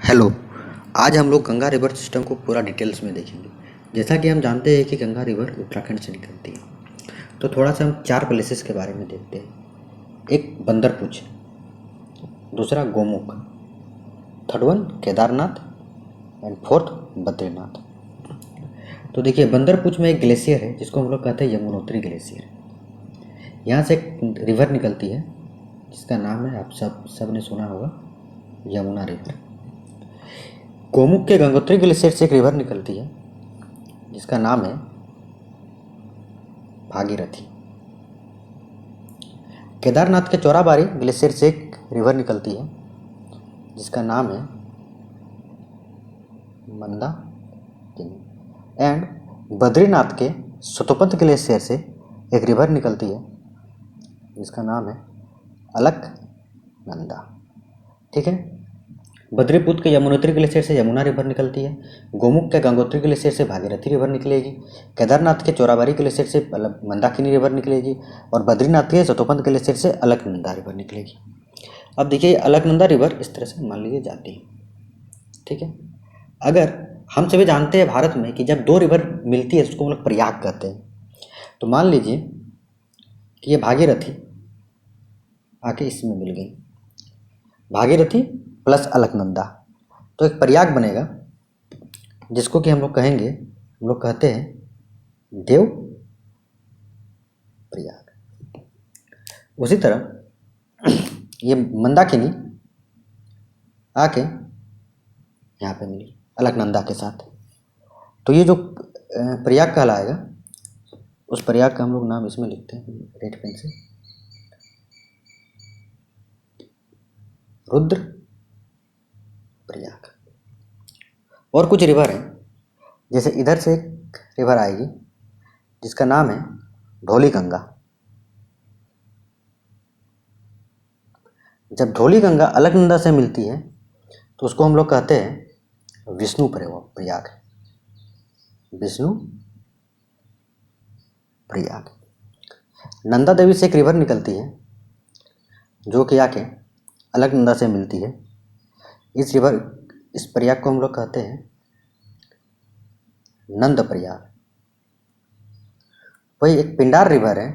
Hello. आज हम लोग गंगा रिवर सिस्टम को पूरा डिटेल्स में देखेंगे। जैसा कि हम जानते हैं कि गंगा रिवर उत्तराखंड से निकलती है, तो थोड़ा सा हम 4 प्लेसेस के बारे में देखते हैं। एक बंदरपुच, दूसरा Gomukh, third one Kedarnath and fourth Badrinath. तो देखिए, बंदरपुच में एक ग्लेशियर है जिसको हम लोग कहते हैं यमुनोत्री ग्लेशियर। यहाँ से एक रिवर निकलती है जिसका नाम है, आप सब ने सुना होगा, यमुना रिवर। गोमुख के गंगोत्री ग्लेशियर से एक रिवर निकलती है जिसका नाम है भागीरथी। केदारनाथ के चौराबाड़ी ग्लेशियर से एक रिवर निकलती है जिसका नाम है मंदाकिनी। एंड बद्रीनाथ के सतोपंथ ग्लेशियर से एक रिवर निकलती है जिसका नाम है अलकनंदा। ठीक है। बद्रीपुत्र के यमुनोत्री ग्लेशियर से यमुना रिवर निकलती है। गोमुख के गंगोत्री ग्लेशियर से भागीरथी रिवर निकलेगी। केदारनाथ के चौराबाड़ी ग्लेशियर से मंदाकिनी रिवर निकलेगी और बद्रीनाथ के सतोपंथ ग्लेशियर से अलकनंदा रिवर निकलेगी। अब देखिए, अलकनंदा रिवर इस तरह से मान लीजिए जाती है। ठीक है। अगर हम सभी जानते हैं भारत में कि जब 2 रिवर मिलती है उसको हम लोग प्रयाग कहते हैं। तो मान लीजिए कि ये भागीरथी आके इसमें मिल गई, भागीरथी प्लस अलकनंदा, तो एक प्रयाग बनेगा जिसको कि हम लोग कहते हैं देव प्रयाग। उसी तरह ये मंदाकिनी आके यहाँ पे मिली अलकनंदा के साथ, तो ये जो प्रयाग कहलाएगा, उस प्रयाग का हम लोग नाम इसमें लिखते हैं रेड पेन से, रुद्र प्रयाग। और कुछ रिवर हैं, जैसे इधर से एक रिवर आएगी जिसका नाम है धौली गंगा। जब धौली गंगा अलकनंदा से मिलती है तो उसको हम लोग कहते हैं विष्णु प्रयाग, विष्णु प्रयाग। नंदा देवी से एक रिवर निकलती है जो कि आके अलकनंदा से मिलती है। इस प्रयाग को हम लोग कहते हैं नंद प्रयाग। वही एक पिंडार रिवर है,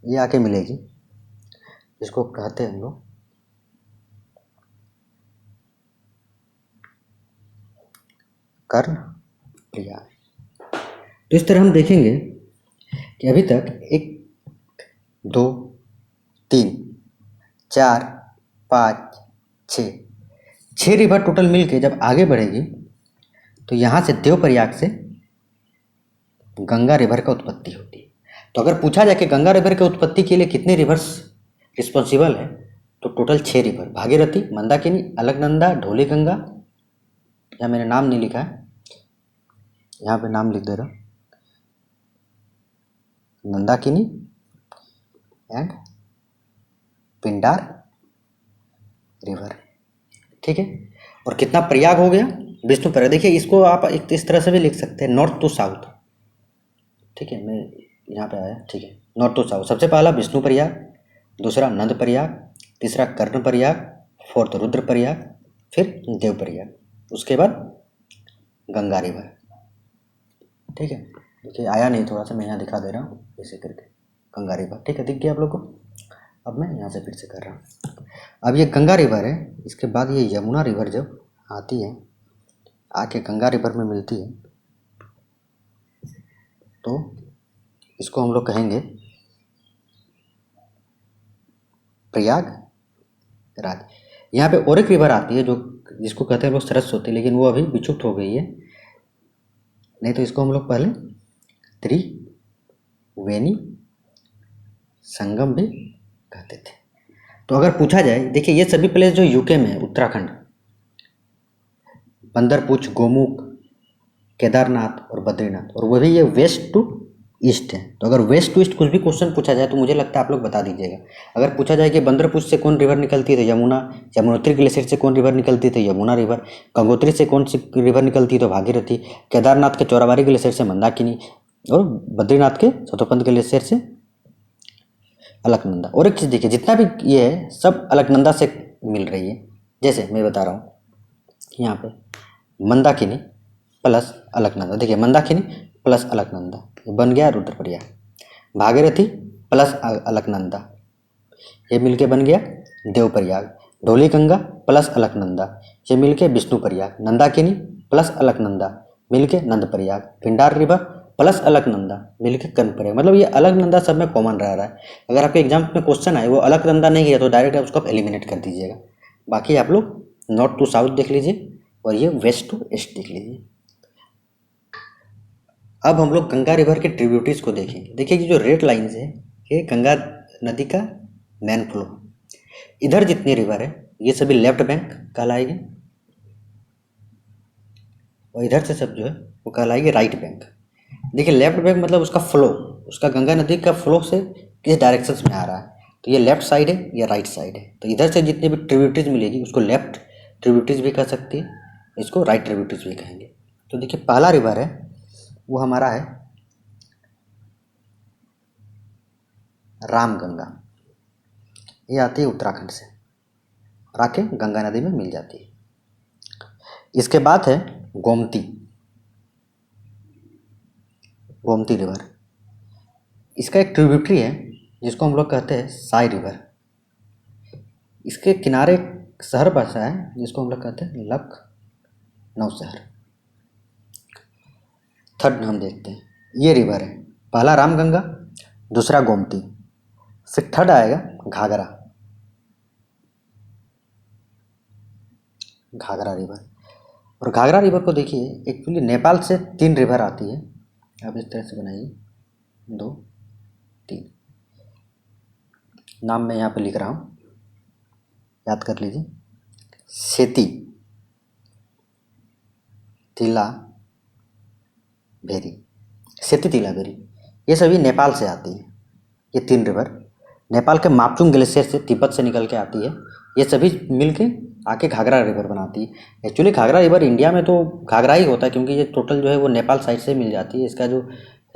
ये आके मिलेगी, इसको कहते हैं हम लोग कर्ण प्रयाग। तो इस तरह हम देखेंगे कि अभी तक 1 2 3 4 5 6 रिवर टोटल मिलके जब आगे बढ़ेगी तो यहाँ से देव प्रयाग से गंगा रिवर का उत्पत्ति होती है। तो अगर पूछा जाए कि गंगा रिवर के उत्पत्ति के लिए कितने रिवर्स रिस्पॉन्सिबल है, तो टोटल 6 रिवर, भागीरथी, मंदाकिनी, अलकनंदा, धौली गंगा। यहाँ मैंने नाम नहीं लिखा है, यहाँ पे नाम लिख दे रहा, मंदाकिनी एंड पिंडार रिवर। ठीक है। और कितना प्रयाग हो गया, विष्णु प्रयाग। देखिए, इसको आप इस तरह से भी लिख सकते हैं, नॉर्थ टू साउथ। ठीक है, मैं यहाँ पे आया। ठीक है, नॉर्थ टू साउथ। सबसे पहला विष्णु प्रयाग, दूसरा नंद प्रयाग, तीसरा कर्ण प्रयाग, फोर्थ रुद्र प्रयाग, फिर देव प्रयाग, उसके बाद गंगा रिवर। ठीक है। देखिए, आया नहीं, थोड़ा सा मैं यहाँ दिखा दे रहा हूँ ऐसे करके, गंगा रिवर। ठीक है, दिख गया आप लोग को। अब मैं यहाँ से फिर से कर रहा हूँ। अब ये गंगा रिवर है, इसके बाद ये यमुना रिवर जब आती है, आके गंगा रिवर में मिलती है, तो इसको हम लोग कहेंगे प्रयागराज। यहाँ पे और एक रिवर आती है जो जिसको कहते हैं लोग सरस्वती, लेकिन वो अभी विचुप्त हो गई है, नहीं तो इसको हम लोग पहले त्रिवेणी संगम भी कहते थे। तो अगर पूछा जाए, देखिए ये सभी प्लेस जो यूके में है, उत्तराखंड, बंदरपुच, गोमुख, केदारनाथ और बद्रीनाथ, और वो भी ये वेस्ट टू ईस्ट है। तो अगर वेस्ट टू ईस्ट कुछ भी क्वेश्चन पूछा जाए तो मुझे लगता है आप लोग बता दीजिएगा। अगर पूछा जाए कि बंदरपुच से कौन रिवर निकलती है तो यमुना, यमुनोत्री ग्लेशियर से कौन रिवर निकलती है तो यमुना रिवर, गंगोत्री से कौन सी रिवर निकलती है तो भागीरथी, केदारनाथ के चौराबाड़ी ग्लेशियर से मंदाकिनी, और बद्रीनाथ के सतोपंथ ग्लेशियर से अलकनंदा। और एक चीज़ देखिए, जितना भी ये है सब अलकनंदा से मिल रही है। जैसे मैं बता रहा हूँ, यहाँ पे मंदाकिनी प्लस अलकनंदा, देखिए मंदाकिनी प्लस अलकनंदा, ये बन गया रुद्रप्रयाग। भागीरथी प्लस अलकनंदा, ये मिलके बन गया देवप्रयाग। ढोलीगंगा प्लस अलकनंदा, ये मिलके विष्णुप्रयाग। नंदाकिनी प्लस अलकनंदा मिलके नंदप्रयाग। पिंडार रिवर प्लस अलकनंदा मिलके कर्णप्रयाग। मतलब ये अलकनंदा सब में कॉमन रह रहा है। अगर आपके एग्जाम में क्वेश्चन आए वो अलकनंदा नहीं है तो डायरेक्ट आप उसको एलिमिनेट कर दीजिएगा। बाकी आप लोग नॉर्थ टू साउथ देख लीजिए और ये वेस्ट टू ईस्ट देख लीजिए। अब हम लोग गंगा रिवर के ट्रिब्यूटरीज को देखेंगे। देखिए जो रेड लाइन्स है ये गंगा नदी का मेन फ्लो। इधर जितनी रिवर है ये सभी लेफ्ट बैंक कहलाएगी और इधर से सब जो है वो कहलाएगी राइट बैंक। देखिए लेफ्ट बैंक मतलब उसका फ्लो, उसका गंगा नदी का फ्लो से किस डायरेक्शन में आ रहा है, तो ये लेफ्ट साइड है या राइट साइड है। तो इधर से जितनी भी ट्रिब्यूटरीज मिलेगी उसको लेफ्ट ट्रिब्यूटरीज भी कह सकती है, इसको राइट ट्रिब्यूटरीज भी कहेंगे। तो देखिए पहला रिवर है वो हमारा है रामगंगा, ये आती है उत्तराखंड से और आके गंगा नदी में मिल जाती है। इसके बाद है गोमती, गोमती रिवर, इसका एक ट्रिब्यूटरी है जिसको हम लोग कहते हैं साई रिवर। इसके किनारे एक शहर बसा है जिसको हम लोग कहते हैं लखनऊ शहर। थर्ड हम देखते हैं, ये रिवर है, पहला रामगंगा, दूसरा गोमती, फिर थर्ड आएगा घाघरा, घाघरा रिवर। और घाघरा रिवर को देखिए एक्चुअली नेपाल से 3 रिवर आती है, आप इस तरह से बनाइए 2 3, नाम मैं यहाँ पे लिख रहा हूँ, याद कर लीजिए। सेती, तिला भेरी, सेती तिला भेरी, ये सभी नेपाल से आती है। ये 3 रिवर नेपाल के मापचुंग ग्लेशियर से तिब्बत से निकल के आती है। ये सभी मिलके आके घाघरा रिवर बनाती है। एक्चुअली घाघरा रिवर इंडिया में तो घाघरा ही होता है क्योंकि ये टोटल जो है वो नेपाल साइड से मिल जाती है। इसका जो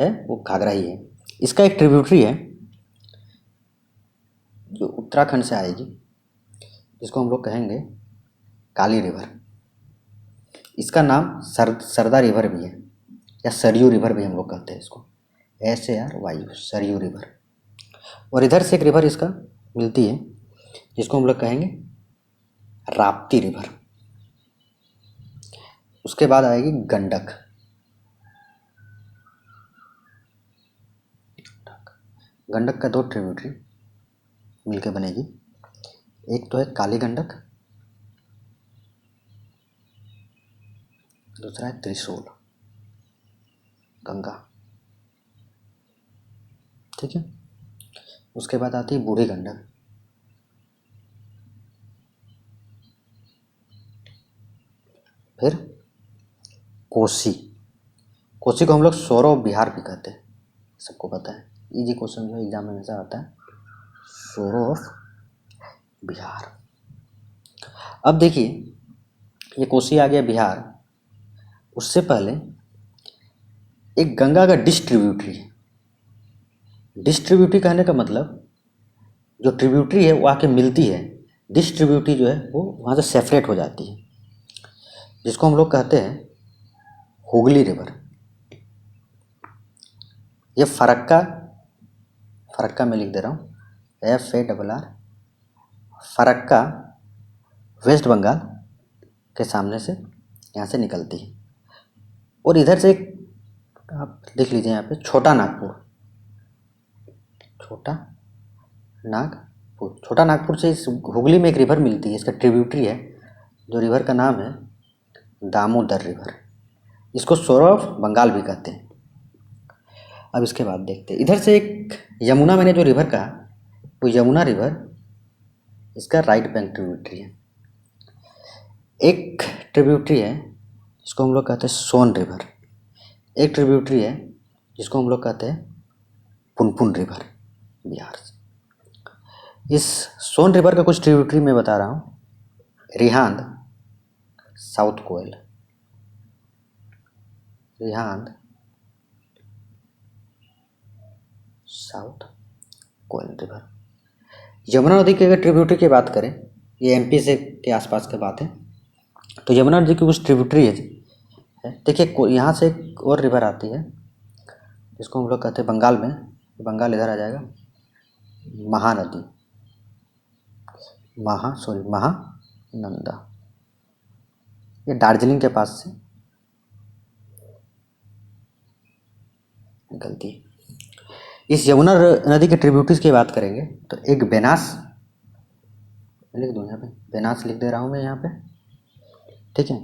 है वो घाघरा ही है। इसका एक ट्रिब्यूटरी है जो उत्तराखंड से आएगी, जिसको हम लोग कहेंगे काली रिवर। इसका नाम सरदा रिवर भी है या सरयू रिवर भी हम लोग कहते हैं इसको, SARYU, सरयू रिवर। और इधर से एक रिवर इसका मिलती है जिसको हम लोग कहेंगे राप्ती रिवर। उसके बाद आएगी गंडक, गंडक का 2 ट्रिब्यूटरी मिलकर बनेगी, एक तो है काली गंडक, दूसरा है त्रिशूल गंगा, ठीक है। उसके बाद आती है बूढ़ी गंडक, फिर कोसी, कोसी को हम लोग सौरव बिहार भी कहते हैं, सबको पता है, इजी क्वेश्चन जो एग्जाम में हमेशा आता है, सौरव बिहार। अब देखिए ये कोसी आ गया बिहार, उससे पहले एक गंगा का डिस्ट्रीब्यूटरी है। डिस्ट्रीब्यूटरी कहने का मतलब जो ट्रिब्यूटरी है वो आके मिलती है, डिस्ट्रीब्यूटरी जो है वो वहाँ से सेपरेट हो जाती है, जिसको हम लोग कहते हैं हुगली रिवर। ये फरक्का, फरक्का में लिख दे रहा हूँ, FARR, फरक्का वेस्ट बंगाल के सामने से यहाँ से निकलती है। और इधर से एक आप देख लीजिए यहाँ पे छोटा नागपुर, छोटा नागपुर, छोटा नागपुर से इस हुगली में एक रिवर मिलती है, इसका ट्रिब्यूटरी है, जो रिवर का नाम है दामोदर रिवर। इसको सौरव बंगाल भी कहते हैं। अब इसके बाद देखते हैं इधर से एक यमुना, मैंने जो रिवर कहा वो यमुना रिवर, इसका राइट बैंक ट्रिब्यूटरी है। एक ट्रिब्यूटरी है जिसको हम लोग कहते हैं सोन रिवर, एक ट्रिब्यूटरी है जिसको हम लोग कहते हैं पुनपुन रिवर बिहार से। इस सोन रिवर का कुछ ट्रिब्यूटरी मैं बता रहा हूँ, रिहांद, साउथ कोयल, रिहांद, साउथ कोयल रिवर। यमुना नदी की अगर ट्रिब्यूटरी की बात करें, ये MP से के आसपास की बात है, तो यमुना नदी की कुछ ट्रिब्यूटरी है। देखिए यहाँ से एक और रिवर आती है जिसको हम लोग कहते हैं बंगाल में, बंगाल इधर आ जाएगा, महानदी, महानंदा, ये दार्जिलिंग के पास से निकलती है। इस यमुना नदी के ट्रिब्यूटरीज की बात करेंगे तो एक बेनास, लिख दूँ यहाँ पे, बेनास लिख दे रहा हूँ मैं यहाँ पे, ठीक है।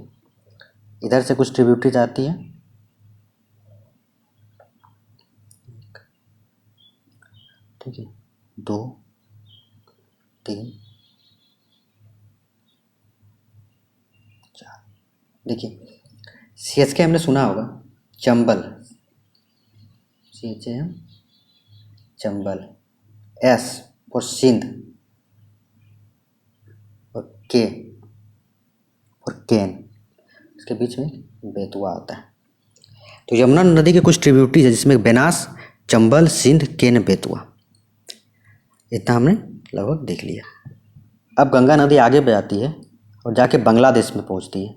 इधर से कुछ ट्रिब्यूटरीज आती है, ठीक है, 2 3 4। देखिए CH हमने सुना होगा, चंबल, CHAM चंबल, S और सिंध और K और केन, इसके बीच में बेतवा आता है। तो यमुना नदी के कुछ ट्रिब्यूटरीज है जिसमें बेनास, चंबल, सिंध, केन, बेतवा, इतना हमने लगभग देख लिया। अब गंगा नदी आगे बहती है और जाके बांग्लादेश में पहुंचती है,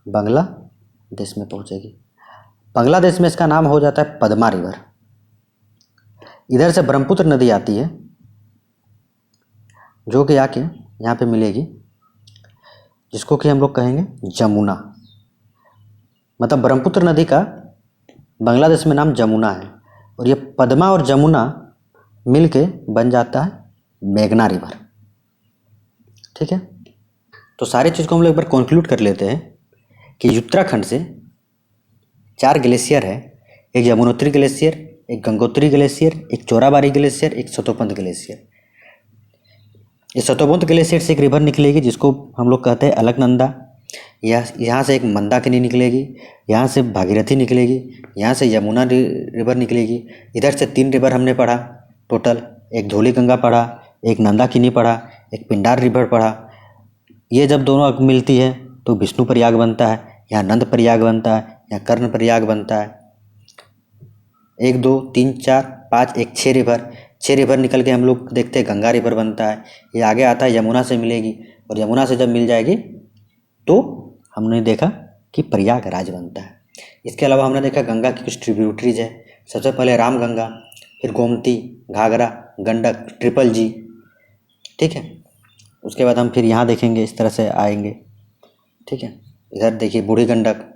बांग्लादेश में पहुंचेगी। बांग्लादेश में इसका नाम हो जाता है पद्मा रिवर। इधर से ब्रह्मपुत्र नदी आती है जो कि आके यहाँ पे मिलेगी, जिसको कि हम लोग कहेंगे जमुना। मतलब ब्रह्मपुत्र नदी का बांग्लादेश में नाम जमुना है और ये पद्मा और जमुना मिलके बन जाता है मेघना रिवर, ठीक है। तो सारी चीज़ को हम लोग एक बार कंक्लूड कर लेते हैं कि उत्तराखंड से 4 ग्लेशियर है, एक यमुनोत्री ग्लेशियर, एक गंगोत्री ग्लेशियर, एक चोराबाड़ी ग्लेशियर, एक सतोपंथ ग्लेशियर। इस सतोपंथ ग्लेशियर से एक रिवर निकलेगी जिसको हम लोग कहते हैं अलकनंदा। यहाँ से एक मंदाकिनी निकलेगी, यहाँ से भागीरथी निकलेगी, यहाँ से यमुना रिवर निकलेगी। इधर से 3 रिवर हमने पढ़ा टोटल, एक धौली गंगा पढ़ा, एक नंदाकिनी पढ़ा, एक पिंडार रिवर पढ़ा। ये जब दोनों मिलती है तो विष्णु प्रयाग बनता है, यहाँ नंद प्रयाग बनता है, यहाँ कर्ण प्रयाग बनता है। 1 2 3 4 5 एक 6 रिवर निकल के हम लोग देखते हैं गंगा रिवर बनता है। ये आगे आता है यमुना से मिलेगी और यमुना से जब मिल जाएगी तो हमने देखा कि प्रयागराज बनता है। इसके अलावा हमने देखा गंगा की कुछ ट्रिब्यूटरीज है। सबसे पहले रामगंगा, फिर गोमती, घाघरा, गंडक, ट्रिपल जी, ठीक है। उसके बाद हम फिर यहाँ देखेंगे, इस तरह से आएंगे, ठीक है। इधर देखिए बूढ़ी गंडक,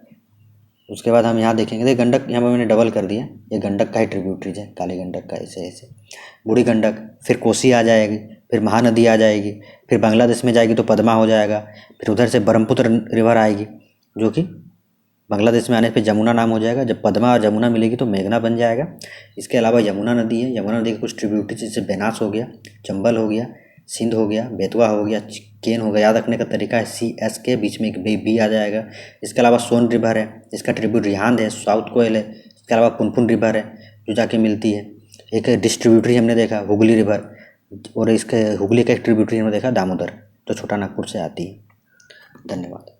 उसके बाद हम यहाँ देखेंगे, देखिए गंडक यहाँ पर मैंने डबल कर दिया, ये गंडक का ही ट्रिब्यूटरीज है, काली गंडक का, ऐसे ऐसे बूढ़ी गंडक, फिर कोसी आ जाएगी, फिर महानदी आ जाएगी, फिर बांग्लादेश में जाएगी तो पद्मा हो जाएगा, फिर उधर से ब्रह्मपुत्र रिवर आएगी जो कि बांग्लादेश में आने पे जमुना नाम हो जाएगा। जब पद्मा और जमुना मिलेगी तो मेघना बन जाएगा। इसके अलावा यमुना नदी है, यमुना नदी के कुछ ट्रिब्यूटरी जैसे बेनास हो गया, चंबल हो गया, सिंध हो गया, बेतवा हो गया, केन हो गया। याद रखने का तरीका है CS के बीच में एक बी आ जाएगा। इसके अलावा सोन रिवर है, इसका ट्रिब्यूट रिहांद है, साउथ कोयल है। इसके अलावा पुनपुन रिवर है जो जाके मिलती है। एक डिस्ट्रीब्यूटरी हमने देखा हुगली रिवर, और इसके हुगली का एक ट्रिब्यूटरी हमने देखा दामोदर जो छोटा नागपुर से आती है। धन्यवाद।